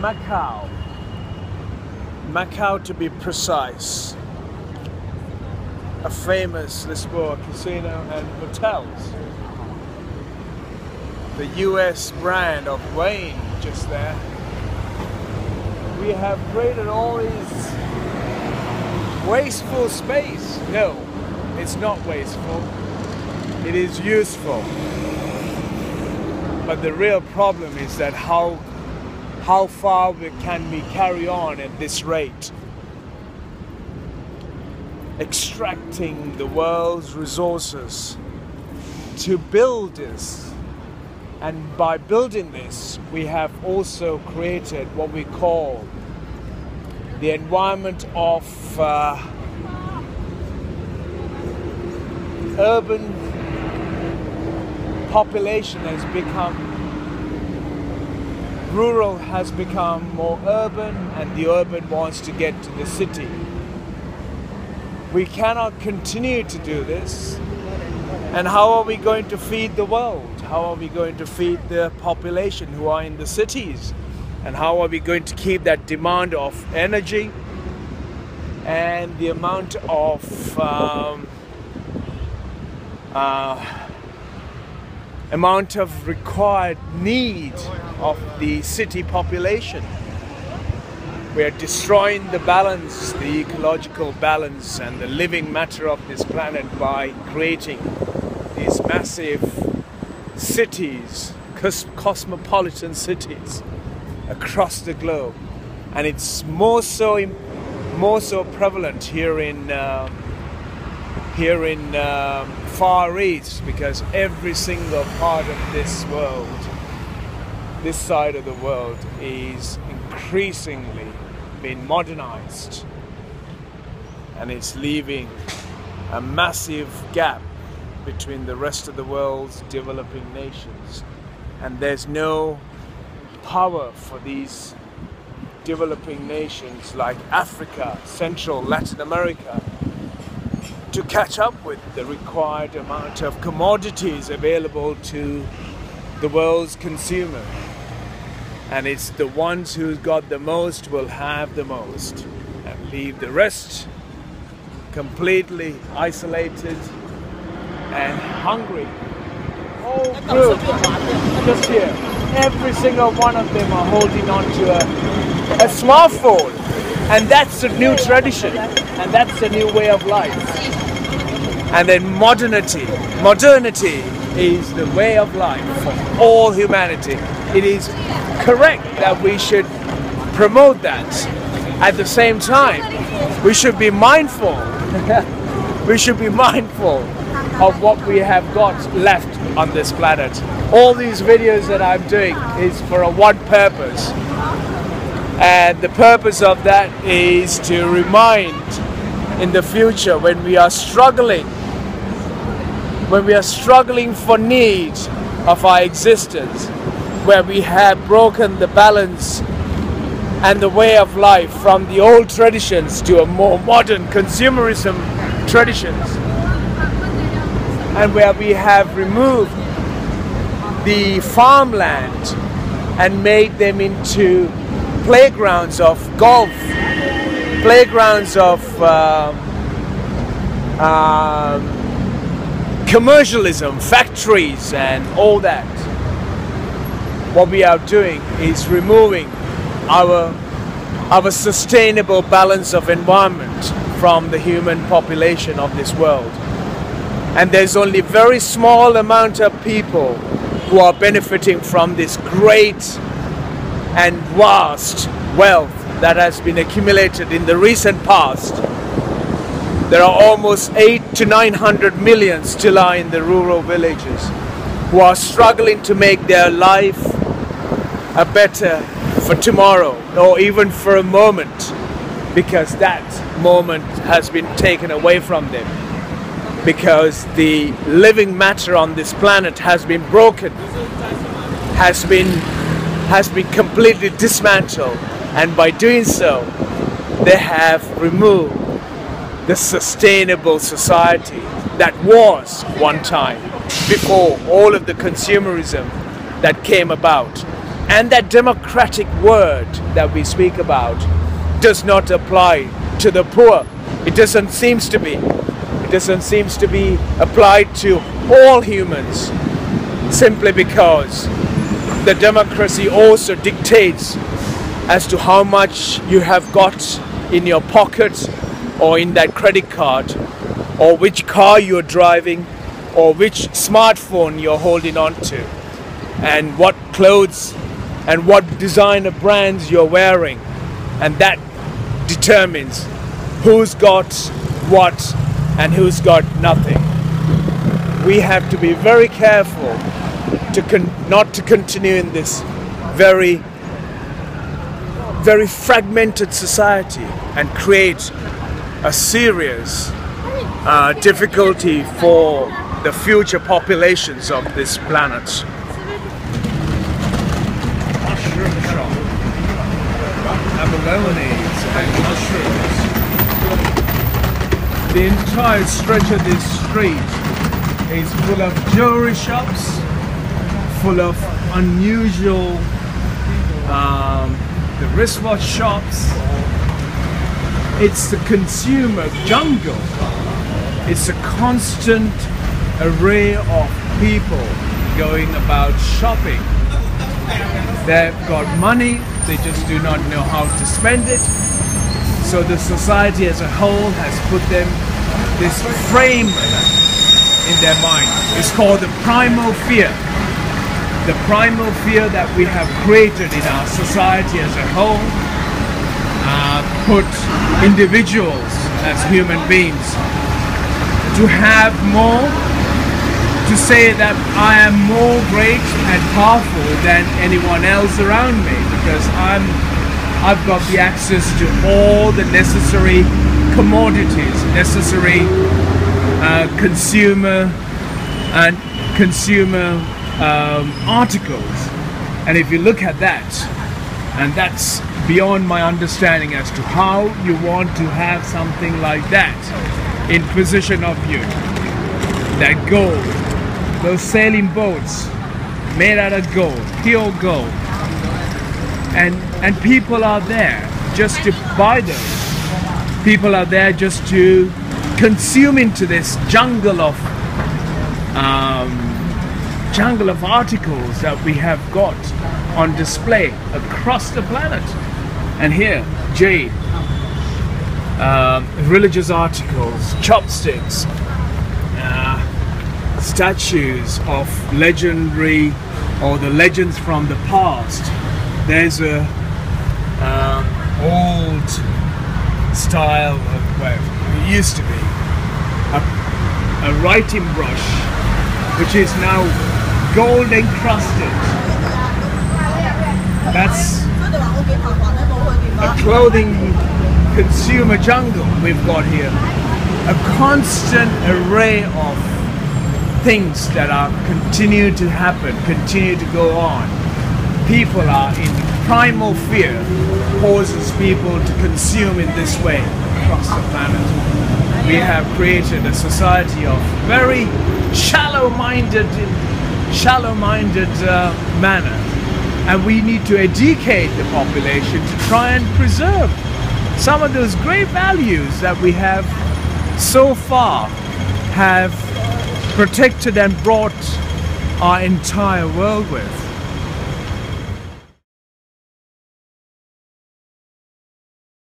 Macau. Macau, to be precise. A famous Lisboa casino and hotels. The US brand of wine just there. We have created all this wasteful space. No, it's not wasteful. It is useful. But the real problem is that how far can we carry on at this rate? Extracting the world's resources to build this. And by building this, we have also created what we call the environment of urban population has become, rural has become more urban, and the urban wants to get to the city. We cannot continue to do this. And how are we going to feed the world? How are we going to feed the population who are in the cities? And how are we going to keep that demand of energy and the amount of required need of the city population? We are destroying the balance, the ecological balance and the living matter of this planet by creating these massive cities, cosmopolitan cities across the globe. And it's more so prevalent here in Far East, because every single part of this world, this side of the world, is increasingly being modernized, and it's leaving a massive gap between the rest of the world's developing nations. And there's no power for these developing nations like Africa, Central Latin America, to catch up with the required amount of commodities available to the world's consumer. And it's the ones who've got the most will have the most, and leave the rest completely isolated and hungry. Oh, good. Just here. Every single one of them are holding on to a smartphone. And that's a new tradition. And that's a new way of life. And then modernity. Modernity is the way of life for all humanity. It is correct that we should promote that. At the same time, we should be mindful. We should be mindful of what we have got left on this planet. All these videos that I'm doing is for one purpose. And the purpose of that is to remind in the future, when we are struggling for need of our existence, where we have broken the balance and the way of life from the old traditions to a more modern consumerism traditions, and where we have removed the farmland and made them into playgrounds of golf, playgrounds of commercialism, factories and all that. What we are doing is removing our sustainable balance of environment from the human population of this world. And there's only very small amount of people who are benefiting from this great and vast wealth that has been accumulated in the recent past. There are almost 800 to 900 million still are in the rural villages who are struggling to make their life a better for tomorrow, or even for a moment, because that moment has been taken away from them, because the living matter on this planet has been broken, has been completely dismantled, and by doing so they have removed the sustainable society that was one time, before all of the consumerism that came about. And that democratic word that we speak about does not apply to the poor. It doesn't seem to be. It doesn't seem to be applied to all humans, simply because the democracy also dictates as to how much you have got in your pocket or in that credit card, or which car you're driving, or which smartphone you're holding on to, and what clothes and what designer brands you're wearing. And that determines who's got what and who's got nothing. We have to be very careful not to continue in this very fragmented society and create a serious difficulty for the future populations of this planet. Mushroom shop. Abalones and mushrooms. The entire stretch of this street is full of jewelry shops, full of unusual the wristwatch shops. It's the consumer jungle. It's a constant array of people going about shopping. They've got money, they just do not know how to spend it. So the society as a whole has put them this frame in their mind. It's called the primal fear. The primal fear that we have created in our society as a whole put individuals as human beings to have more, to say that I am more great and powerful than anyone else around me because I've got the access to all the necessary commodities, necessary consumer articles. And if you look at that, and that's beyond my understanding as to how you want to have something like that in possession of you, that gold, those sailing boats made out of gold, pure gold, and people are there just to buy those. People are there just to consume into this jungle of articles that we have got on display across the planet. And here, jade, religious articles, chopsticks, statues of legendary or the legends from the past. There's a old style of, well, it used to be a writing brush, which is now gold encrusted. That's a clothing consumer jungle we've got here. A constant array of things that are continue to happen, continue to go on. People are in primal fear, causes people to consume in this way across the planet. We have created a society of very shallow-minded manner, and we need to educate the population to try and preserve some of those great values that we have so far have protected and brought our entire world with.